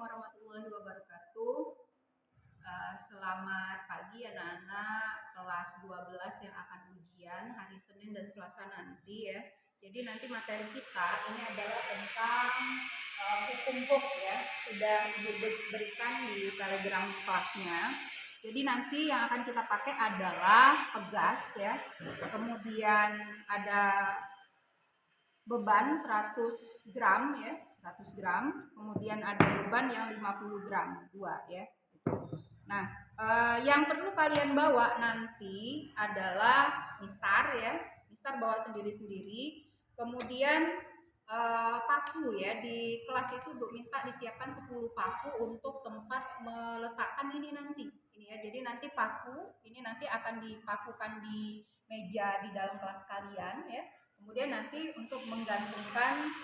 warahmatullahi wabarakatuh. Selamat pagi anak-anak kelas 12 yang akan ujian hari Senin dan Selasa nanti ya. Jadi nanti materi kita ini adalah tentang hukum book ya. Sudah diberikan di telegram kelasnya. Jadi nanti yang akan kita pakai adalah pegas ya. Kemudian ada beban 100 gram ya, 100 gram. Kemudian ada beban yang 50 gram, 2 ya. Nah, yang perlu kalian bawa nanti adalah mistar ya. Mistar bawa sendiri-sendiri. Kemudian paku ya, di kelas itu Bu minta disiapkan 10 paku untuk tempat meletakkan ini nanti. Ini ya, jadi nanti paku ini nanti akan dipakukan di meja di dalam kelas kalian ya. Kemudian nanti untuk menggantungkan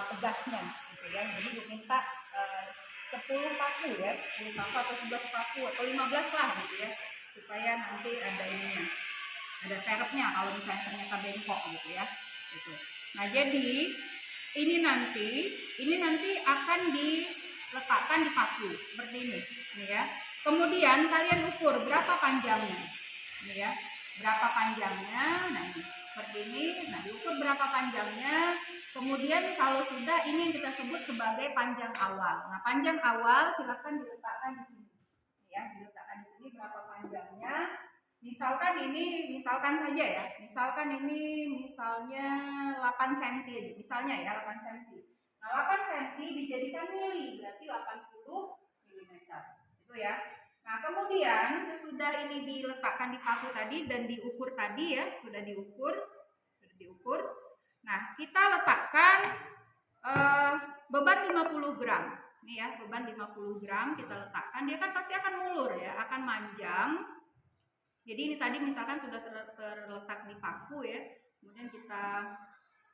pegasnya gitu ya. Jadi Bu minta 10 paku ya, 10 paku atau 11 paku atau 15 lah gitu ya, supaya nanti ada ininya, ada serepnya kalau misalnya ternyata bengkok gitu ya gitu. Nah jadi ini nanti akan diletakkan di paku seperti ini ya. Kemudian kalian ukur berapa panjangnya ini ya, berapa panjangnya. Nah ini seperti ini. Nah diukur berapa panjangnya. Kemudian kalau sudah, ini yang kita sebut sebagai panjang awal. Nah panjang awal silakan diletakkan di sini ya, diletakkan di sini berapa panjangnya. Misalkan ini, misalkan saja ya, misalkan ini misalnya 8 cm misalnya ya, 8 cm. Nah 8 cm dijadikan mili berarti 80 mm itu ya. Nah kemudian sesudah ini diletakkan di paku tadi dan diukur tadi ya, sudah diukur. Nah kita letakkan beban 50 gram. Ini ya, beban 50 gram kita letakkan. Dia kan pasti akan mulur ya, akan manjang. Jadi ini tadi misalkan sudah terletak di paku ya, kemudian kita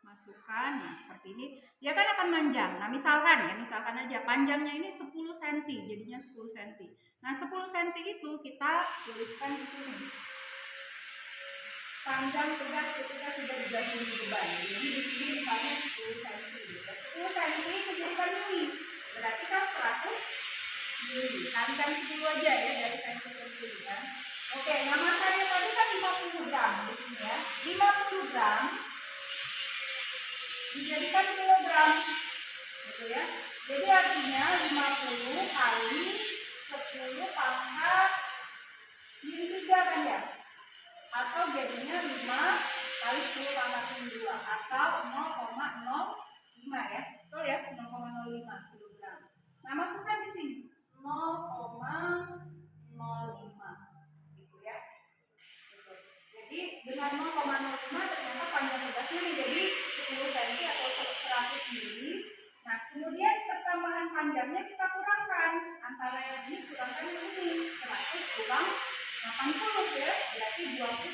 masukkan, nah seperti ini, dia kan akan manjang. Nah misalkan aja panjangnya ini 10 cm, jadinya 10 cm. Nah 10 cm itu kita tuliskan di sini. Panjang pegas ketika sudah digabung beban. Jadi di sini misalnya 10 cm. 10 cm dijadikan mili, berarti kan 100 mili. Kalikan 10 aja ya dari cm ke mili kan. Oke, nah materinya tadi kan 50 gram di sini ya. 50 gram dijadikan kilogram gitu ya. Jadi artinya 50 kali 10 pangkat min 3 kan ya, atau jadinya 5 kali 10 pangkat min 2 atau 0,05 ya, betul ya, 0,05 kilogram. Nah masukkan di sini 0,05 gitu ya gitu. Jadi dengan 0,05 ternyata panjang pegasnya menjadi 10 cm atau 100 mili. Nah kemudian pertambahan panjangnya kita kurangkan, antara yang ini kurangkan yang ini, 100 kurang 80 ya, berarti 20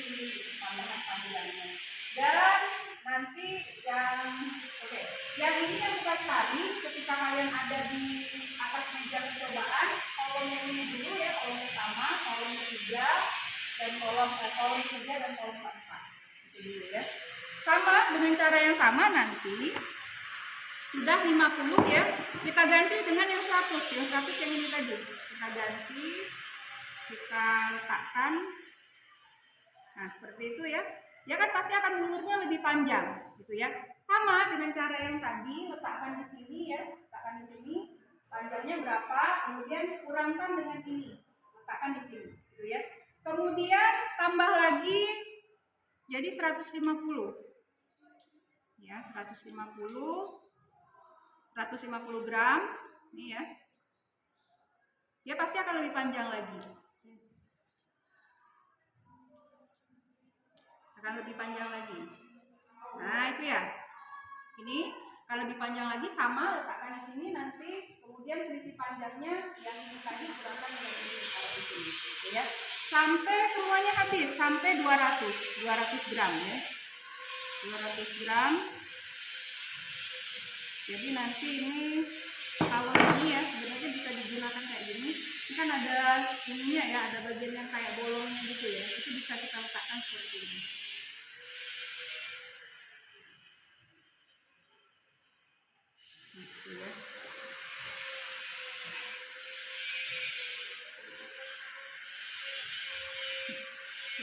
mili tambahan panjangnya. Dan nanti yang ini yang bukan tadi, ketika kalian ada di atas meja percobaan, kolom yang ini dulu ya, kolom pertama, kolom ketiga, dan kolom ketiga dan kolom keempat itu dulu ya. Sama dengan cara yang sama nanti sudah 50 ya, kita ganti dengan yang 100 yang ini tadi, kita ganti, kita letakkan. Nah seperti itu ya, ya kan pasti akan mulurnya lebih panjang gitu ya. Sama dengan cara yang tadi, letakkan di sini ya, letakkan di sini panjangnya berapa, kemudian kurangkan dengan ini, letakkan di sini gitu ya. Kemudian tambah lagi jadi 150 ya, 150 gram ini ya. Dia pasti akan lebih panjang lagi. Akan lebih panjang lagi. Nah, itu ya. Ini kalau lebih panjang lagi sama, letakkan di sini nanti, kemudian selisih panjangnya yang ini tadi kurangkan dengan ini kalau di sini gitu ya. Sampai semuanya habis, sampai 200 gram ya. 200 gram. Jadi nanti ini kalau ini ya sebenarnya bisa digunakan kayak gini. Ini kan ada ininya ya, ada bagian yang kayak bolongnya gitu ya. Itu bisa kita letakkan seperti ini. Gitu ya.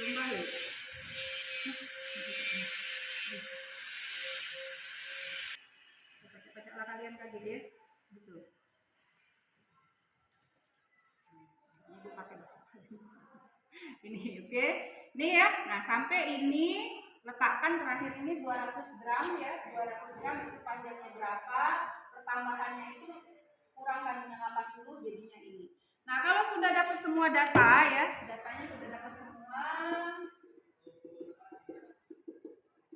kembali. Baca-bacalah kalian kaget ya, gitu. Ibu pakai bahasa ini, oke. Nih ya, nah sampai ini letakkan terakhir ini 200 gram ya, 200 gram itu panjangnya berapa, pertambahannya itu kurangkan dengan 80 jadinya ini. Nah kalau sudah dapat semua data ya, datanya sudah dapat semua,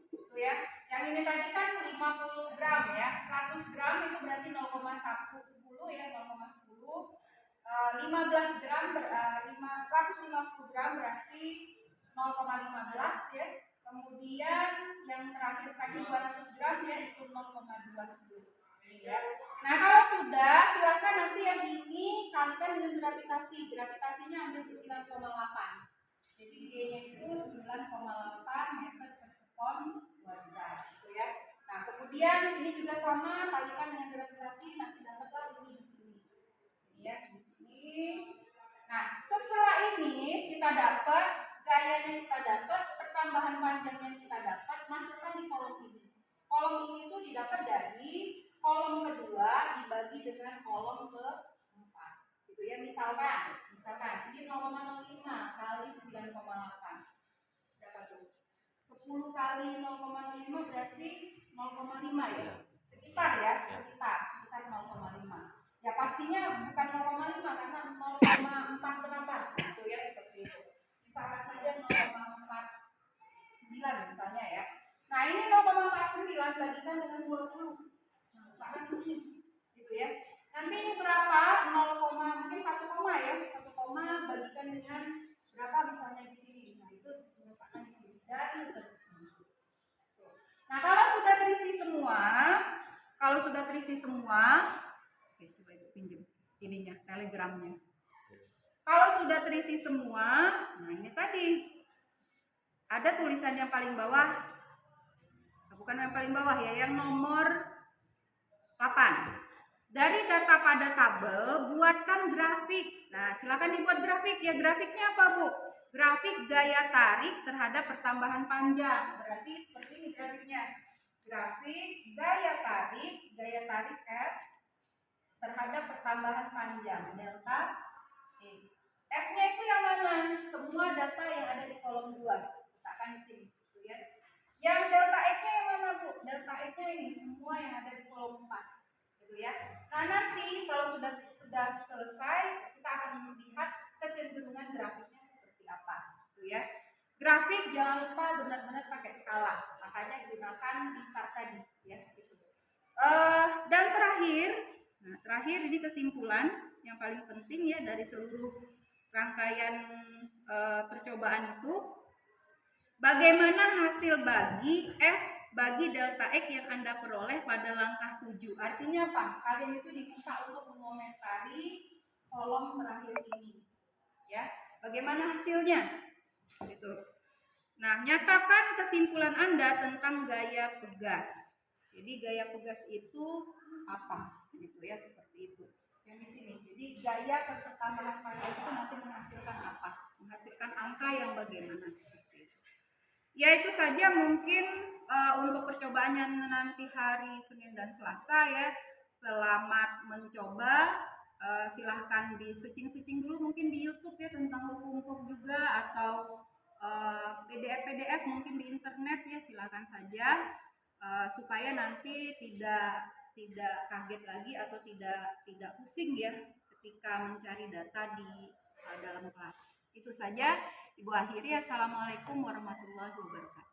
tuh ya. Yang ini tadi kan 50 gram ya, 100 gram itu berarti 0,10 ya, 0,10. 15 gram 150 gram berarti 0,15 ya. Kemudian yang terakhir tadi 200 gram ya itu 0,20 ya. Nah kalau sudah silakan nanti yang ini kalikan dengan gravitasi. Gravitasinya ambil 9,8. Jadi G-nya itu 9,8 meter per sekon kuadrat gitu ya. Nah kemudian ini juga sama kalikan dengan gravitasi nanti dapatlah ini di sini. Ya di sini. Nah setelah ini kita dapat gayanya, kita dapat pertambahan panjangnya, kita dapat masukkan di kolom ini. Kolom ini itu didapat dari kolom kedua dibagi dengan kolom keempat gitu ya. Misalkan ini 0,05 kali 9,8 berapa tuh? 10 kali 0,05 berarti 0,5 ya, sekitar 0,5 ya, pastinya bukan 0,5 karena 0,4 berapa gitu ya, seperti itu. Misalkan saja 0,49 misalnya ya. Nah ini 0,49 bagikan dengan 20. Nah, letakkan di sini gitu ya. Nanti ini berapa? 0, mungkin 1 koma ya, 1 koma bagikan dengan berapa misalnya di sini. Nah itu letakkan di sini dan di sini. Nah kalau sudah terisi semua, oke, coba ibu pinjam ininya, telegramnya. Kalau sudah terisi semua, nah ini tadi ada tulisan yang paling bawah, bukan yang paling bawah ya, yang nomor 8. Dari data pada tabel, buatkan grafik. Nah, silakan dibuat grafik ya. Grafiknya apa, Bu? Grafik gaya tarik terhadap pertambahan panjang. Berarti seperti ini grafiknya. Grafik gaya tarik F terhadap pertambahan panjang delta E. F-nya itu yang mana? Semua data yang ada di kolom 2. Letakkan di sini, gitu ya. Yang delta X-nya yang mana, Bu? Delta X-nya ini semua yang ada di kolom 4. Gitu ya. Nah nanti kalau sudah selesai kita akan melihat kecenderungan grafiknya seperti apa, gitu ya. Grafik jangan lupa benar-benar pakai skala, makanya gunakan di start tadi ya. Gitu. Dan terakhir ini kesimpulan yang paling penting ya dari seluruh rangkaian percobaan itu, bagaimana hasil bagi F bagi delta X yang Anda peroleh pada langkah 7. Artinya apa? Kalian itu diminta untuk mengomentari kolom terakhir ini. Ya, bagaimana hasilnya? Gitu. Nah, nyatakan kesimpulan Anda tentang gaya pegas. Jadi gaya pegas itu apa? Gitu ya, seperti itu. Yang di sini. Jadi gaya pertambahan panjang itu nanti menghasilkan apa? Menghasilkan angka yang bagaimana? Ya itu saja mungkin untuk percobaannya nanti hari Senin dan Selasa ya. Selamat mencoba. Silahkan di searching dulu mungkin di YouTube ya tentang hukum juga, atau PDF mungkin di internet ya, silahkan saja supaya nanti tidak kaget lagi atau tidak pusing ya ketika mencari data di dalam kelas. Itu saja Ibu akhiri. Assalamualaikum warahmatullahi wabarakatuh.